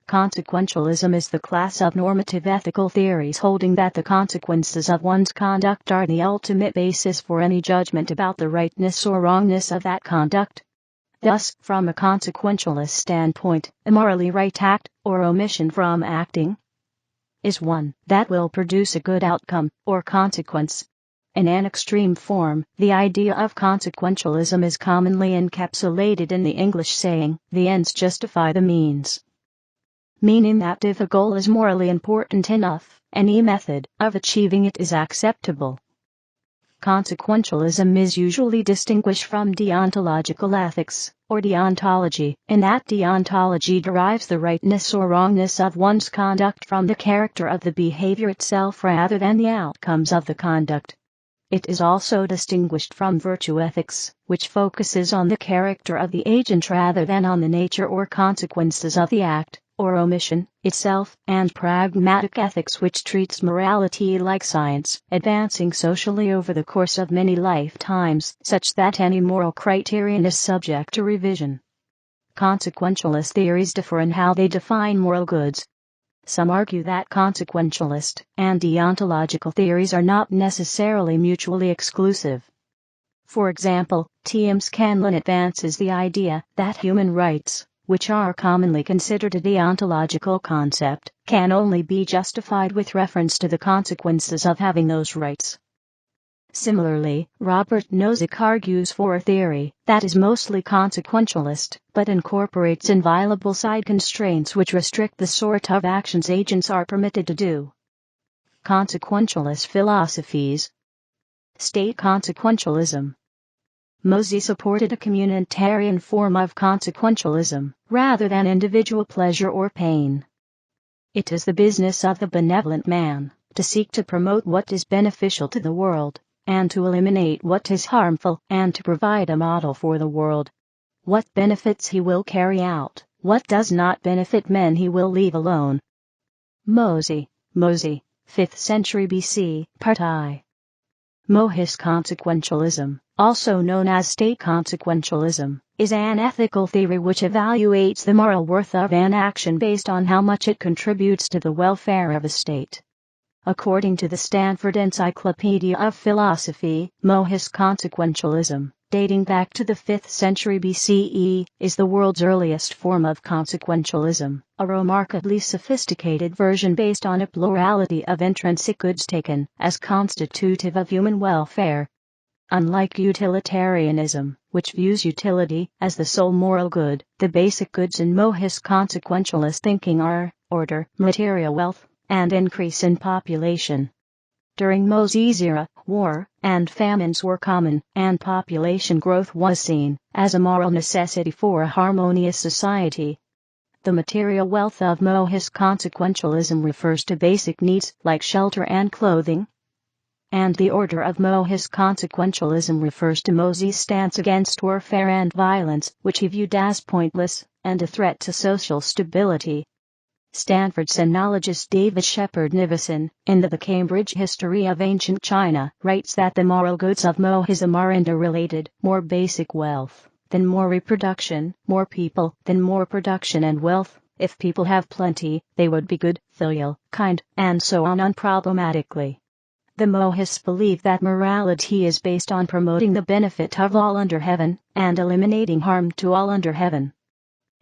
Consequentialism is the class of normative ethical theories holding that the consequences of one's conduct are the ultimate basis for any judgment about the rightness or wrongness of that conduct. Thus, from a consequentialist standpoint, a morally right act, or omission from acting, is one that will produce a good outcome, or consequence. In an extreme form, the idea of consequentialism is commonly encapsulated in the English saying, "the ends justify the means," meaning that if a goal is morally important enough, any method of achieving it is acceptable. Consequentialism is usually distinguished from deontological ethics, or deontology, in that deontology derives the rightness or wrongness of one's conduct from the character of the behavior itself rather than the outcomes of the conduct. It is also distinguished from virtue ethics, which focuses on the character of the agent rather than on the nature or consequences of the act, or omission, itself, and pragmatic ethics, which treats morality like science, advancing socially over the course of many lifetimes, such that any moral criterion is subject to revision. Consequentialist theories differ in how they define moral goods. Some argue that consequentialist and deontological theories are not necessarily mutually exclusive. For example, T.M. Scanlon advances the idea that human rights, which are commonly considered a deontological concept, can only be justified with reference to the consequences of having those rights. Similarly, Robert Nozick argues for a theory that is mostly consequentialist, but incorporates inviolable side constraints which restrict the sort of actions agents are permitted to do. Consequentialist philosophies. State consequentialism. Mosey supported a communitarian form of consequentialism, rather than individual pleasure or pain. It is the business of the benevolent man to seek to promote what is beneficial to the world, and to eliminate what is harmful, and to provide a model for the world. What benefits he will carry out, what does not benefit men he will leave alone. Mosey, 5th century BC, Part I. Mohist consequentialism, also known as state consequentialism, is an ethical theory which evaluates the moral worth of an action based on how much it contributes to the welfare of a state. According to the Stanford Encyclopedia of Philosophy, Mohist consequentialism, dating back to the 5th century BCE, is the world's earliest form of consequentialism, a remarkably sophisticated version based on a plurality of intrinsic goods taken as constitutive of human welfare. Unlike utilitarianism, which views utility as the sole moral good, the basic goods in Mohist consequentialist thinking are order, material wealth, and increase in population. During Mosey's era, war and famines were common, and population growth was seen as a moral necessity for a harmonious society. The material wealth of Mohist consequentialism refers to basic needs like shelter and clothing, and the order of Mohist consequentialism refers to Mosey's stance against warfare and violence, which he viewed as pointless and a threat to social stability. Stanford sinologist David Shepard Nivison, in the Cambridge History of Ancient China, writes that the moral goods of Mohism are interrelated: more basic wealth, then more reproduction; more people, then more production and wealth. If people have plenty, they would be good, filial, kind, and so on unproblematically. The Mohists believe that morality is based on promoting the benefit of all under heaven, and eliminating harm to all under heaven.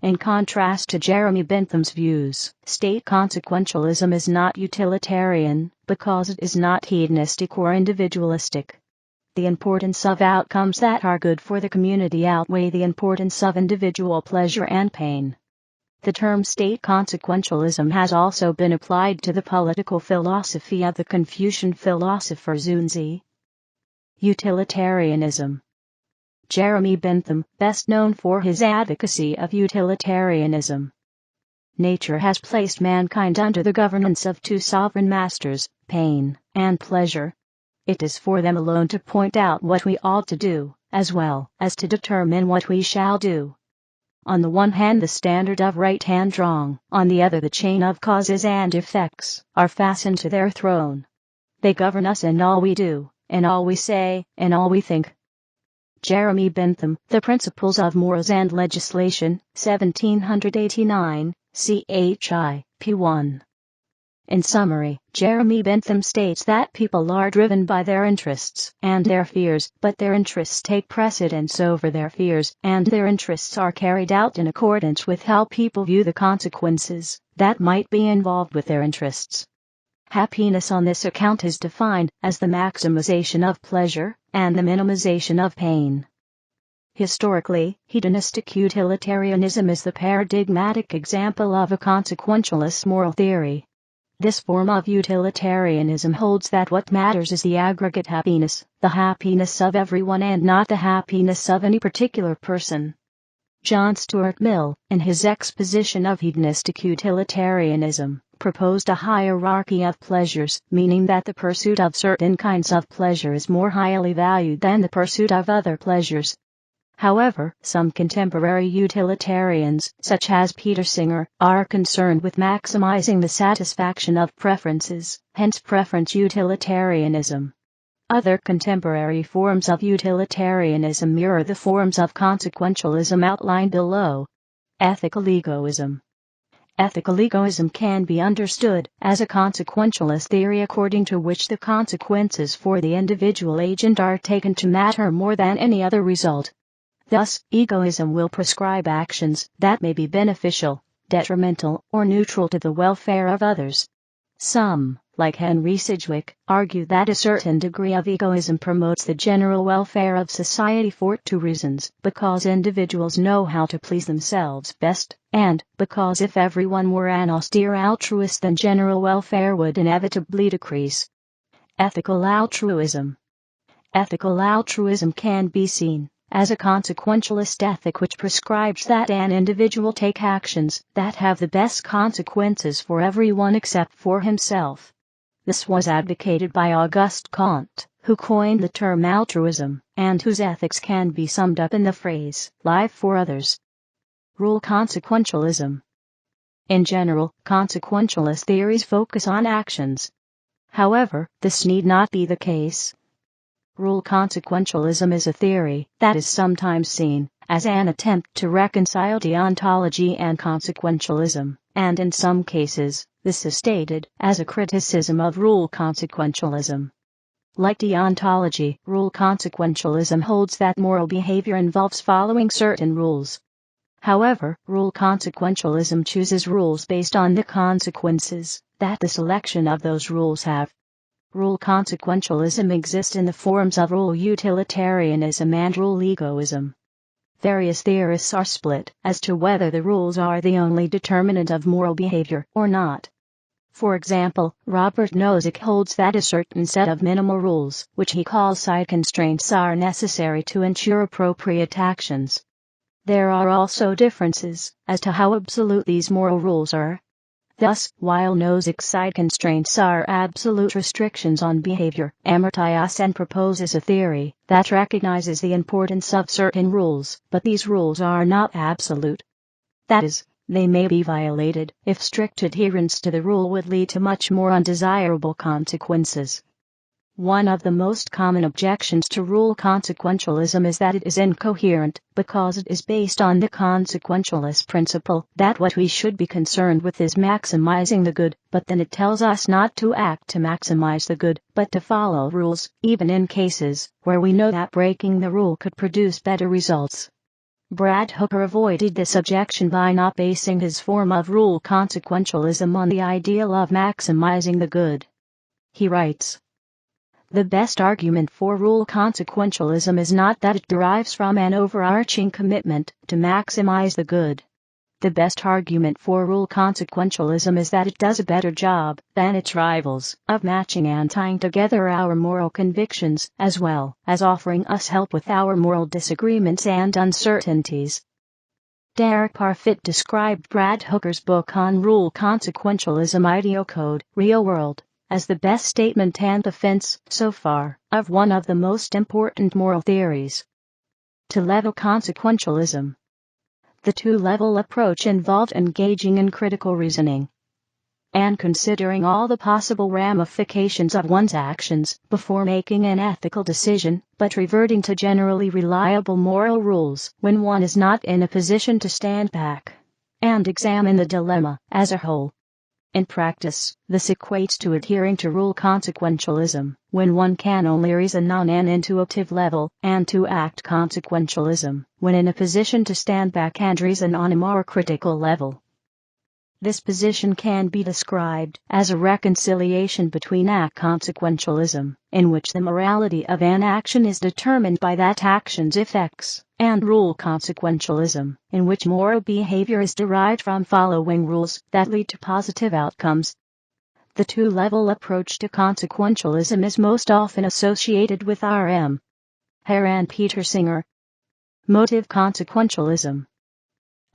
In contrast to Jeremy Bentham's views, state consequentialism is not utilitarian, because it is not hedonistic or individualistic. The importance of outcomes that are good for the community outweigh the importance of individual pleasure and pain. The term state consequentialism has also been applied to the political philosophy of the Confucian philosopher Zunzi. Utilitarianism. Jeremy Bentham, best known for his advocacy of utilitarianism. Nature has placed mankind under the governance of two sovereign masters, pain and pleasure. It is for them alone to point out what we ought to do, as well as to determine what we shall do. On the one hand the standard of right and wrong, on the other the chain of causes and effects, are fastened to their throne. They govern us in all we do, in all we say, in all we think. Jeremy Bentham, The Principles of Morals and Legislation, 1789, P1. In summary, Jeremy Bentham states that people are driven by their interests and their fears, but their interests take precedence over their fears, and their interests are carried out in accordance with how people view the consequences that might be involved with their interests. Happiness on this account is defined as the maximization of pleasure and the minimization of pain. Historically, hedonistic utilitarianism is the paradigmatic example of a consequentialist moral theory. This form of utilitarianism holds that what matters is the aggregate happiness, the happiness of everyone and not the happiness of any particular person. John Stuart Mill, in his exposition of hedonistic utilitarianism, proposed a hierarchy of pleasures, meaning that the pursuit of certain kinds of pleasure is more highly valued than the pursuit of other pleasures. However, some contemporary utilitarians, such as Peter Singer, are concerned with maximizing the satisfaction of preferences, hence preference utilitarianism. Other contemporary forms of utilitarianism mirror the forms of consequentialism outlined below. Ethical egoism. Ethical egoism can be understood as a consequentialist theory according to which the consequences for the individual agent are taken to matter more than any other result. Thus, egoism will prescribe actions that may be beneficial, detrimental, or neutral to the welfare of others. Some, like Henry Sidgwick, argue that a certain degree of egoism promotes the general welfare of society for two reasons: because individuals know how to please themselves best, and because if everyone were an austere altruist then general welfare would inevitably decrease. Ethical altruism. Ethical altruism can be seen as a consequentialist ethic which prescribes that an individual take actions that have the best consequences for everyone except for himself. This was advocated by Auguste Comte, who coined the term altruism, and whose ethics can be summed up in the phrase, live for others. Rule consequentialism. In general, consequentialist theories focus on actions. However, this need not be the case. Rule consequentialism is a theory that is sometimes seen as an attempt to reconcile deontology and consequentialism, and in some cases, this is stated as a criticism of rule consequentialism. Like deontology, rule consequentialism holds that moral behavior involves following certain rules. However, rule consequentialism chooses rules based on the consequences that the selection of those rules have. Rule consequentialism exists in the forms of rule utilitarianism and rule egoism. Various theorists are split as to whether the rules are the only determinant of moral behavior or not. For example, Robert Nozick holds that a certain set of minimal rules, which he calls side constraints, are necessary to ensure appropriate actions. There are also differences as to how absolute these moral rules are. Thus, while Nozick's side constraints are absolute restrictions on behavior, Amartya Sen proposes a theory that recognizes the importance of certain rules, but these rules are not absolute. That is, they may be violated if strict adherence to the rule would lead to much more undesirable consequences. One of the most common objections to rule consequentialism is that it is incoherent, because it is based on the consequentialist principle that what we should be concerned with is maximizing the good, but then it tells us not to act to maximize the good, but to follow rules, even in cases where we know that breaking the rule could produce better results. Brad Hooker avoided this objection by not basing his form of rule consequentialism on the ideal of maximizing the good. He writes, "The best argument for rule consequentialism is not that it derives from an overarching commitment to maximize the good. The best argument for rule consequentialism is that it does a better job than its rivals of matching and tying together our moral convictions, as well as offering us help with our moral disagreements and uncertainties." Derek Parfit described Brad Hooker's book on rule consequentialism, Ideocode, Real World, as the best statement and defense, so far, of one of the most important moral theories. Two-level consequentialism. The two-level approach involved engaging in critical reasoning and considering all the possible ramifications of one's actions before making an ethical decision, but reverting to generally reliable moral rules when one is not in a position to stand back and examine the dilemma as a whole. In practice, this equates to adhering to rule consequentialism, when one can only reason on an intuitive level, and to act consequentialism, when in a position to stand back and reason on a more critical level. This position can be described as a reconciliation between act consequentialism, in which the morality of an action is determined by that action's effects, and rule consequentialism, in which moral behavior is derived from following rules that lead to positive outcomes. The two-level approach to consequentialism is most often associated with R.M. Hare and Peter Singer. Motive consequentialism.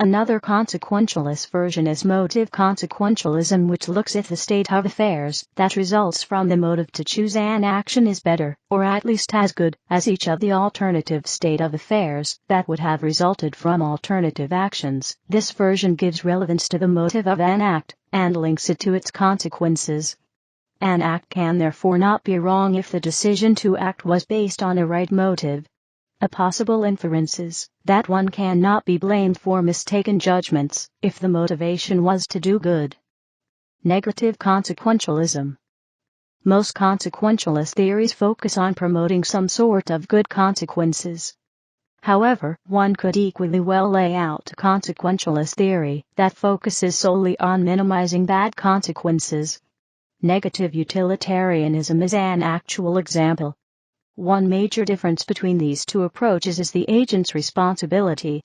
Another consequentialist version is motive consequentialism, which looks at the state of affairs that results from the motive to choose an action is better, or at least as good, as each of the alternative state of affairs that would have resulted from alternative actions. This version gives relevance to the motive of an act, and links it to its consequences. An act can therefore not be wrong if the decision to act was based on a right motive. A possible inference is that one cannot be blamed for mistaken judgments if the motivation was to do good. Negative consequentialism. Most consequentialist theories focus on promoting some sort of good consequences. However, one could equally well lay out a consequentialist theory that focuses solely on minimizing bad consequences. Negative utilitarianism is an actual example. One major difference between these two approaches is the agent's responsibility.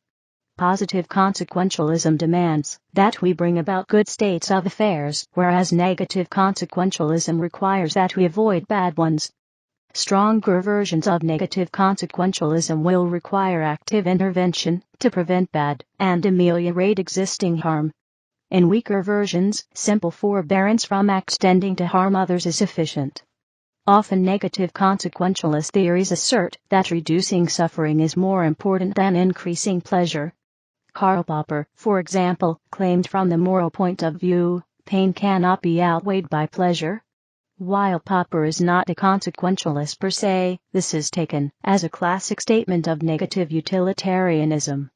Positive consequentialism demands that we bring about good states of affairs, whereas negative consequentialism requires that we avoid bad ones. Stronger versions of negative consequentialism will require active intervention to prevent bad and ameliorate existing harm. In weaker versions, simple forbearance from extending to harm others is sufficient. Often negative consequentialist theories assert that reducing suffering is more important than increasing pleasure. Karl Popper, for example, claimed from the moral point of view, pain cannot be outweighed by pleasure. While Popper is not a consequentialist per se, this is taken as a classic statement of negative utilitarianism.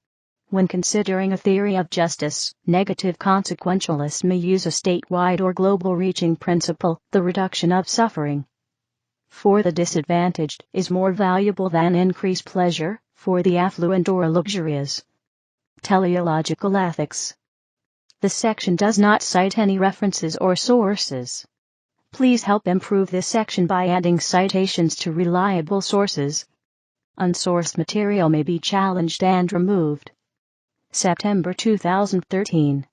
When considering a theory of justice, negative consequentialists may use a statewide or global reaching principle, the reduction of suffering for the disadvantaged is more valuable than increased pleasure for the affluent or luxurious. Teleological ethics. This section does not cite any references or sources. Please help improve this section by adding citations to reliable sources. Unsourced material may be challenged and removed. September 2013.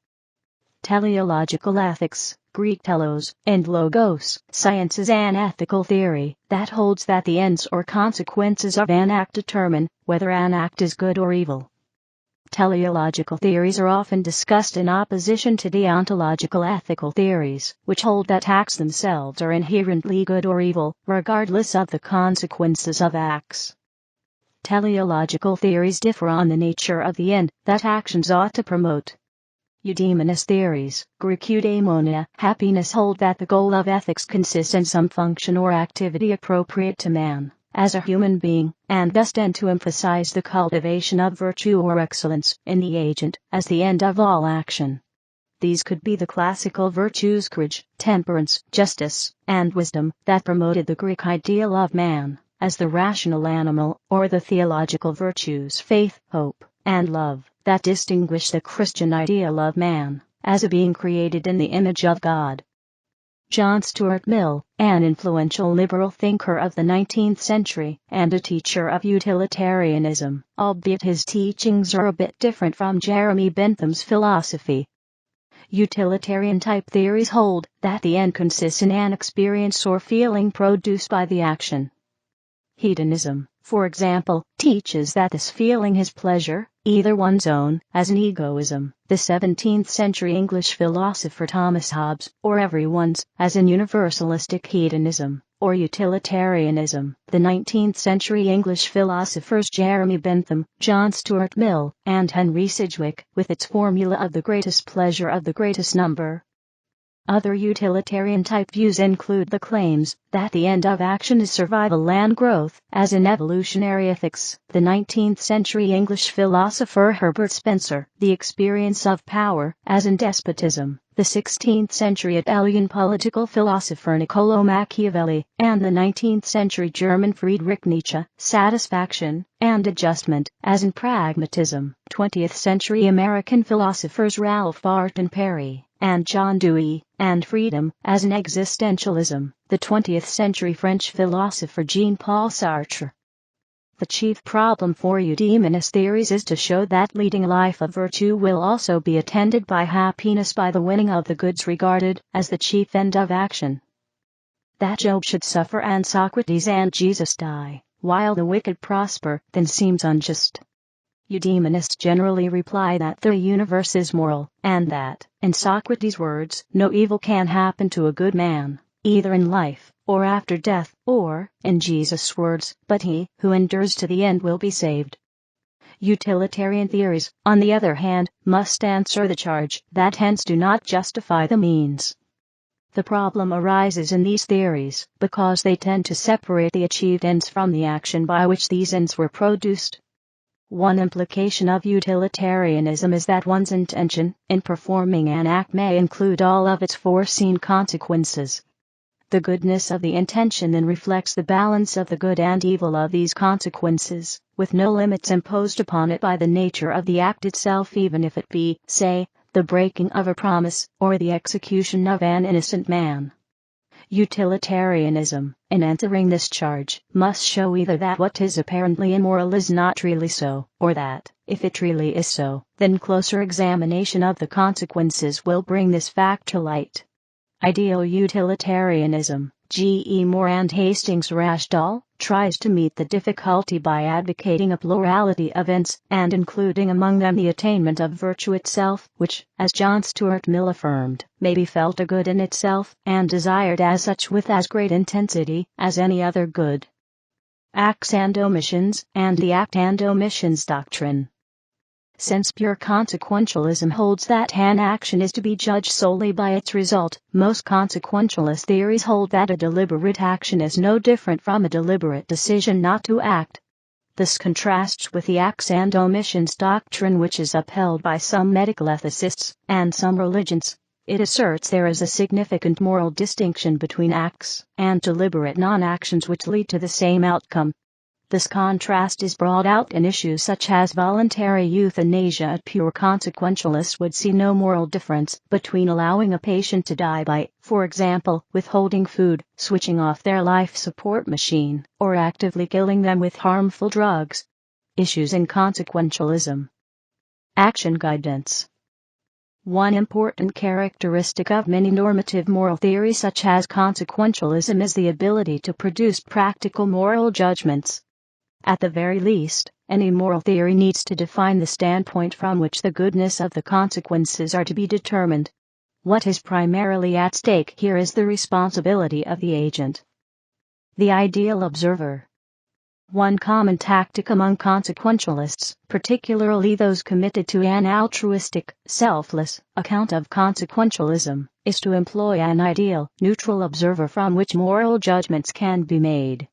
Teleological ethics. Greek telos, and logos. Science is an ethical theory that holds that the ends or consequences of an act determine whether an act is good or evil. Teleological theories are often discussed in opposition to deontological ethical theories, which hold that acts themselves are inherently good or evil, regardless of the consequences of acts. Teleological theories differ on the nature of the end that actions ought to promote. Eudaimonic theories, Greek eudaimonia, happiness, hold that the goal of ethics consists in some function or activity appropriate to man, as a human being, and thus tend to emphasize the cultivation of virtue or excellence in the agent as the end of all action. These could be the classical virtues courage, temperance, justice, and wisdom that promoted the Greek ideal of man as the rational animal, or the theological virtues faith, hope, and love that distinguish the Christian ideal of man as a being created in the image of God. John Stuart Mill, an influential liberal thinker of the 19th century and a teacher of utilitarianism, albeit his teachings are a bit different from Jeremy Bentham's philosophy. Utilitarian-type theories hold that the end consists in an experience or feeling produced by the action. Hedonism, for example, teaches that this feeling is pleasure, either one's own, as in Egoism, the 17th century English philosopher Thomas Hobbes, or everyone's, as in universalistic hedonism, or utilitarianism, the 19th century English philosophers Jeremy Bentham, John Stuart Mill, and Henry Sidgwick, with its formula of the greatest pleasure of the greatest number. Other utilitarian-type views include the claims that the end of action is survival and growth, as in evolutionary ethics, the 19th-century English philosopher Herbert Spencer, the experience of power, as in despotism, the 16th-century Italian political philosopher Niccolò Machiavelli, and the 19th-century German Friedrich Nietzsche, satisfaction and adjustment, as in pragmatism, 20th-century American philosophers Ralph Barton Perry and John Dewey, and freedom, as in existentialism, the 20th-century French philosopher Jean-Paul Sartre. The chief problem for eudaemonist theories is to show that leading a life of virtue will also be attended by happiness by the winning of the goods regarded as the chief end of action. That Job should suffer and Socrates and Jesus die, while the wicked prosper, then seems unjust. Eudaimonists generally reply that the universe is moral, and that, in Socrates' words, no evil can happen to a good man, either in life or after death, or, in Jesus' words, but he who endures to the end will be saved. Utilitarian theories, on the other hand, must answer the charge that ends do not justify the means. The problem arises in these theories because they tend to separate the achieved ends from the action by which these ends were produced. One implication of utilitarianism is that one's intention in performing an act may include all of its foreseen consequences. The goodness of the intention then reflects the balance of the good and evil of these consequences, with no limits imposed upon it by the nature of the act itself, even if it be, say, the breaking of a promise, or the execution of an innocent man. Utilitarianism, in answering this charge, must show either that what is apparently immoral is not really so, or that, if it really is so, then closer examination of the consequences will bring this fact to light. Ideal utilitarianism, G. E. Moore and Hastings Rashdall, tries to meet the difficulty by advocating a plurality of ends, and including among them the attainment of virtue itself, which, as John Stuart Mill affirmed, may be felt a good in itself, and desired as such with as great intensity as any other good. Acts and omissions, and the act and omissions doctrine. Since pure consequentialism holds that an action is to be judged solely by its result, most consequentialist theories hold that a deliberate action is no different from a deliberate decision not to act. This contrasts with the acts and omissions doctrine, which is upheld by some medical ethicists and some religions. It asserts there is a significant moral distinction between acts and deliberate non-actions which lead to the same outcome. This contrast is brought out in issues such as voluntary euthanasia. A pure consequentialist would see no moral difference between allowing a patient to die by, for example, withholding food, switching off their life support machine, or actively killing them with harmful drugs. Issues in consequentialism. Action guidance. One important characteristic of many normative moral theories such as consequentialism is the ability to produce practical moral judgments. At the very least, any moral theory needs to define the standpoint from which the goodness of the consequences are to be determined. What is primarily at stake here is the responsibility of the agent. The ideal observer. One common tactic among consequentialists, particularly those committed to an altruistic, selfless account of consequentialism, is to employ an ideal, neutral observer from which moral judgments can be made.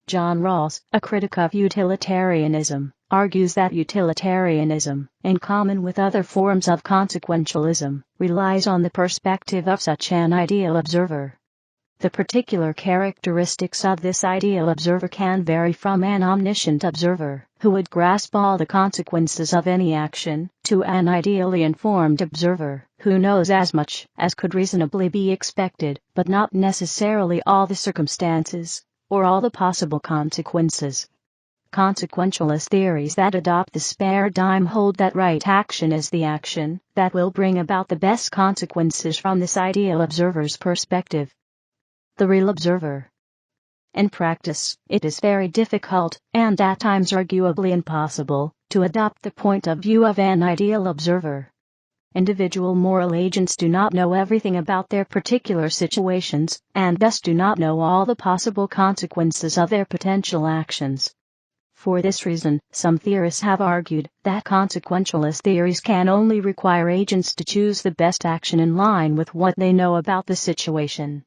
John Rawls, a critic of utilitarianism, argues that utilitarianism, in common with other forms of consequentialism, relies on the perspective of such an ideal observer. The particular characteristics of this ideal observer can vary from an omniscient observer, who would grasp all the consequences of any action, to an ideally informed observer, who knows as much as could reasonably be expected, but not necessarily all the circumstances, or all the possible consequences. Consequentialist theories that adopt this paradigm hold that right action is the action that will bring about the best consequences from this ideal observer's perspective. The real observer. In practice, it is very difficult, and at times arguably impossible, to adopt the point of view of an ideal observer. Individual moral agents do not know everything about their particular situations, and thus do not know all the possible consequences of their potential actions. For this reason, some theorists have argued that consequentialist theories can only require agents to choose the best action in line with what they know about the situation.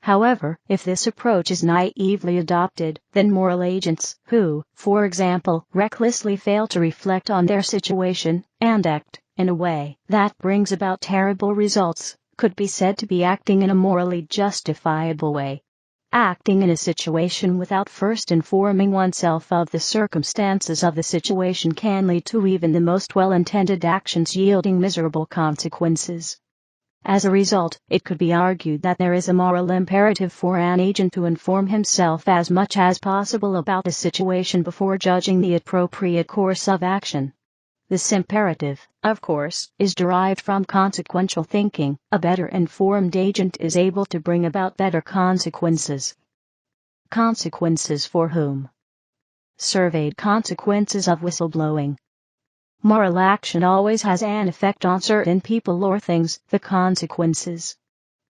However, if this approach is naively adopted, then moral agents who, for example, recklessly fail to reflect on their situation and act in a way that brings about terrible results, could be said to be acting in a morally justifiable way. Acting in a situation without first informing oneself of the circumstances of the situation can lead to even the most well-intended actions yielding miserable consequences. As a result, it could be argued that there is a moral imperative for an agent to inform himself as much as possible about the situation before judging the appropriate course of action. This imperative, of course, is derived from consequential thinking. A better informed agent is able to bring about better consequences. Consequences for whom? Surveyed consequences of whistleblowing. Moral action always has an effect on certain people or things. The consequences.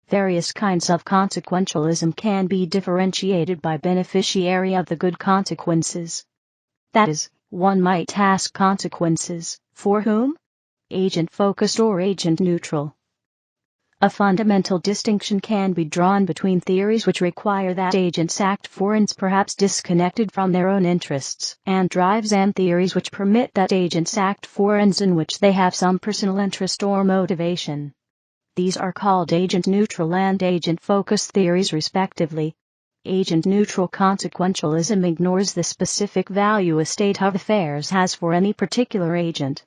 Various kinds of consequentialism can be differentiated by beneficiary of the good consequences. That is, one might ask consequences, for whom? Agent-focused or agent-neutral. A fundamental distinction can be drawn between theories which require that agents act for ends perhaps disconnected from their own interests and drives, and theories which permit that agents act for ends in which they have some personal interest or motivation. These are called agent-neutral and agent-focused theories respectively. Agent-neutral consequentialism ignores the specific value a state of affairs has for any particular agent.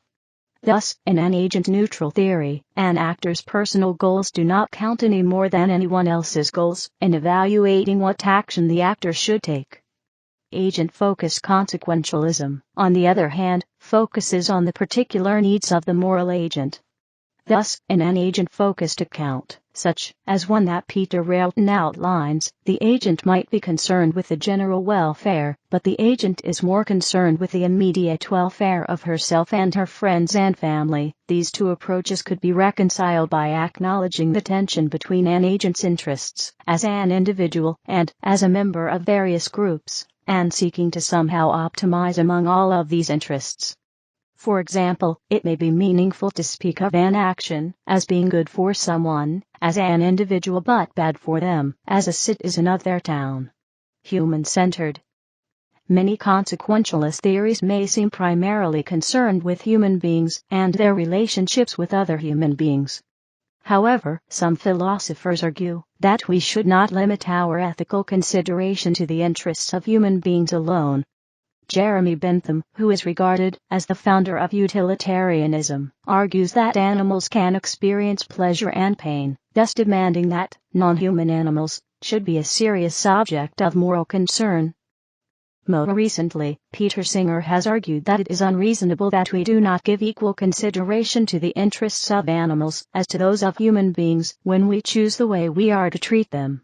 Thus, in an agent-neutral theory, an actor's personal goals do not count any more than anyone else's goals in evaluating what action the actor should take. Agent-focused consequentialism, on the other hand, focuses on the particular needs of the moral agent. Thus, in an agent-focused account, such as one that Peter Railton outlines, the agent might be concerned with the general welfare, but the agent is more concerned with the immediate welfare of herself and her friends and family. These two approaches could be reconciled by acknowledging the tension between an agent's interests as an individual and as a member of various groups, and seeking to somehow optimize among all of these interests. For example, it may be meaningful to speak of an action as being good for someone, as an individual, but bad for them, as a citizen of their town. Human-centered. Many consequentialist theories may seem primarily concerned with human beings and their relationships with other human beings. However, some philosophers argue that we should not limit our ethical consideration to the interests of human beings alone. Jeremy Bentham, who is regarded as the founder of utilitarianism, argues that animals can experience pleasure and pain, thus demanding that non-human animals should be a serious object of moral concern. More recently, Peter Singer has argued that it is unreasonable that we do not give equal consideration to the interests of animals as to those of human beings when we choose the way we are to treat them.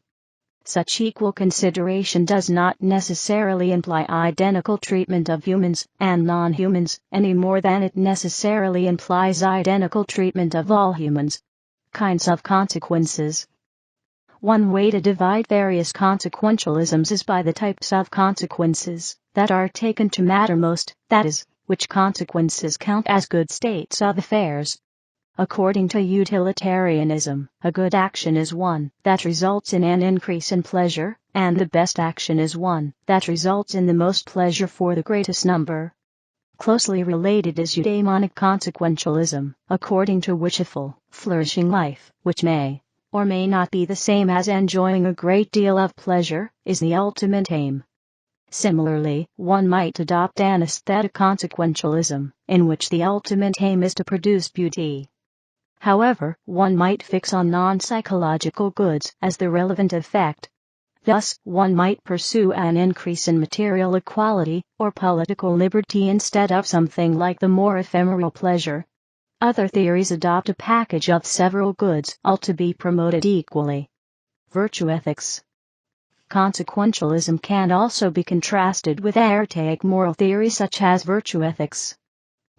Such equal consideration does not necessarily imply identical treatment of humans and non-humans, any more than it necessarily implies identical treatment of all humans. Kinds of consequences. One way to divide various consequentialisms is by the types of consequences that are taken to matter most, that is, which consequences count as good states of affairs. According to utilitarianism, a good action is one that results in an increase in pleasure, and the best action is one that results in the most pleasure for the greatest number. Closely related is Eudaimonic Consequentialism, according to which a full, flourishing life, which may or may not be the same as enjoying a great deal of pleasure, is the ultimate aim. Similarly, one might adopt an aesthetic consequentialism, in which the ultimate aim is to produce beauty. However, one might fix on non-psychological goods as the relevant effect. Thus, one might pursue an increase in material equality or political liberty instead of something like the more ephemeral pleasure. Other theories adopt a package of several goods, all to be promoted equally. Virtue ethics. Consequentialism can also be contrasted with archaic moral theory such as virtue ethics.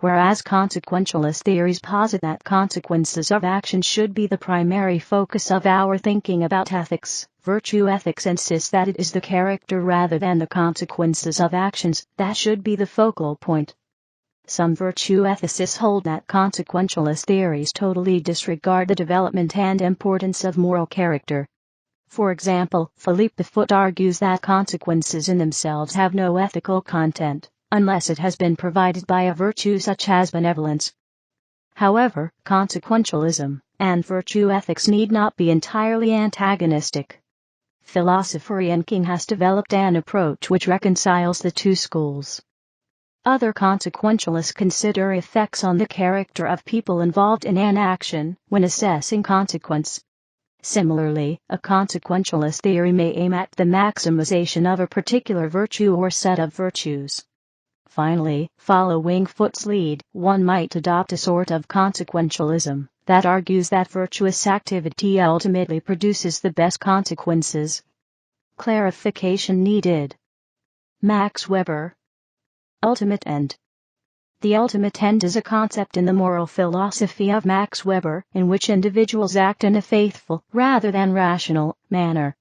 whereas consequentialist theories posit that consequences of action should be the primary focus of our thinking about ethics. Virtue ethics insists that it is the character rather than the consequences of actions that should be the focal point. Some virtue ethicists hold that consequentialist theories totally disregard the development and importance of moral character. For example, Philippe Foot argues that consequences in themselves have no ethical content, unless it has been provided by a virtue such as benevolence. However, consequentialism and virtue ethics need not be entirely antagonistic. Philosopher Ian King has developed an approach which reconciles the two schools. Other consequentialists consider effects on the character of people involved in an action when assessing consequence. Similarly, a consequentialist theory may aim at the maximization of a particular virtue or set of virtues. Finally, following Foot's lead, one might adopt a sort of consequentialism that argues that virtuous activity ultimately produces the best consequences. Clarification needed. Max Weber. Ultimate end. The ultimate end is a concept in the moral philosophy of Max Weber, in which individuals act in a faithful, rather than rational, manner.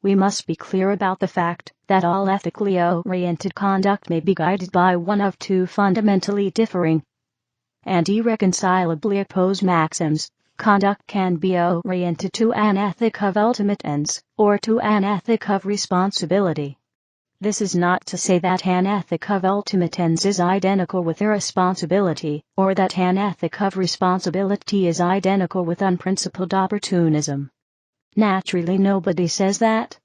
We must be clear about the fact that all ethically oriented conduct may be guided by one of two fundamentally differing and irreconcilably opposed maxims. Conduct can be oriented to an ethic of ultimate ends, or to an ethic of responsibility. This is not to say that an ethic of ultimate ends is identical with irresponsibility, or that an ethic of responsibility is identical with unprincipled opportunism. Naturally, nobody says that.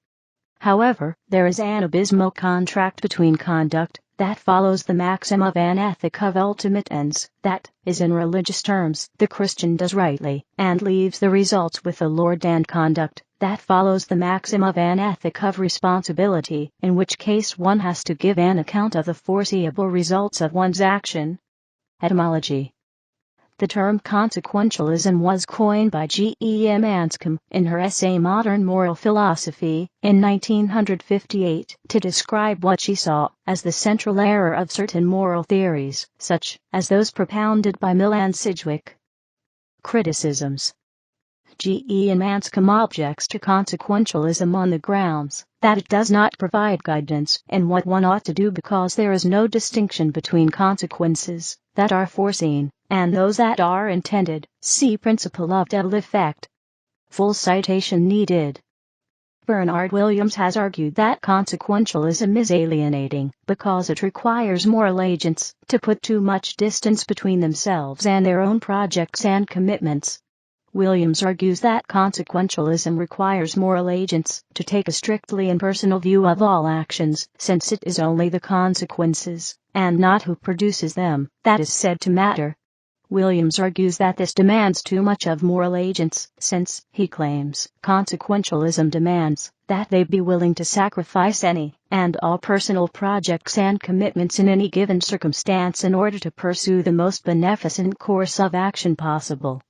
However, there is an abysmal contrast between conduct that follows the maxim of an ethic of ultimate ends, that is, in religious terms, the Christian does rightly, and leaves the results with the Lord, and conduct that follows the maxim of an ethic of responsibility, in which case one has to give an account of the foreseeable results of one's action. Etymology. The term consequentialism was coined by G.E.M. Anscombe in her essay Modern Moral Philosophy in 1958 to describe what she saw as the central error of certain moral theories, such as those propounded by Mill and Sidgwick. Criticisms. G.E.M. Anscombe objects to consequentialism on the grounds that it does not provide guidance in what one ought to do because there is no distinction between consequences that are foreseen and those that are intended. See Principle of Devil Effect. Full citation needed. Bernard Williams has argued that consequentialism is alienating because it requires moral agents to put too much distance between themselves and their own projects and commitments. Williams argues that consequentialism requires moral agents to take a strictly impersonal view of all actions, since it is only the consequences, and not who produces them, that is said to matter. Williams argues that this demands too much of moral agents, since, he claims, consequentialism demands that they be willing to sacrifice any and all personal projects and commitments in any given circumstance in order to pursue the most beneficent course of action possible.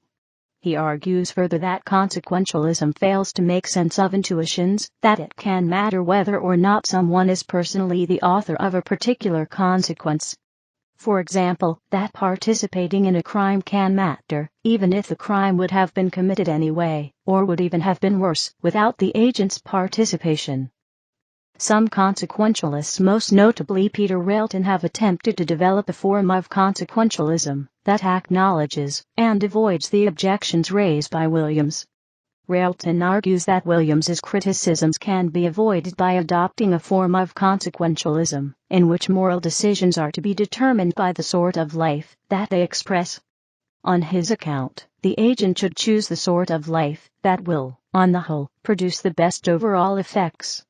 He argues further that consequentialism fails to make sense of intuitions, that it can matter whether or not someone is personally the author of a particular consequence. For example, that participating in a crime can matter, even if the crime would have been committed anyway, or would even have been worse, without the agent's participation. Some consequentialists, most notably Peter Railton, have attempted to develop a form of consequentialism that acknowledges and avoids the objections raised by Williams. Railton argues that Williams's criticisms can be avoided by adopting a form of consequentialism in which moral decisions are to be determined by the sort of life that they express. On his account, the agent should choose the sort of life that will, on the whole, produce the best overall effects.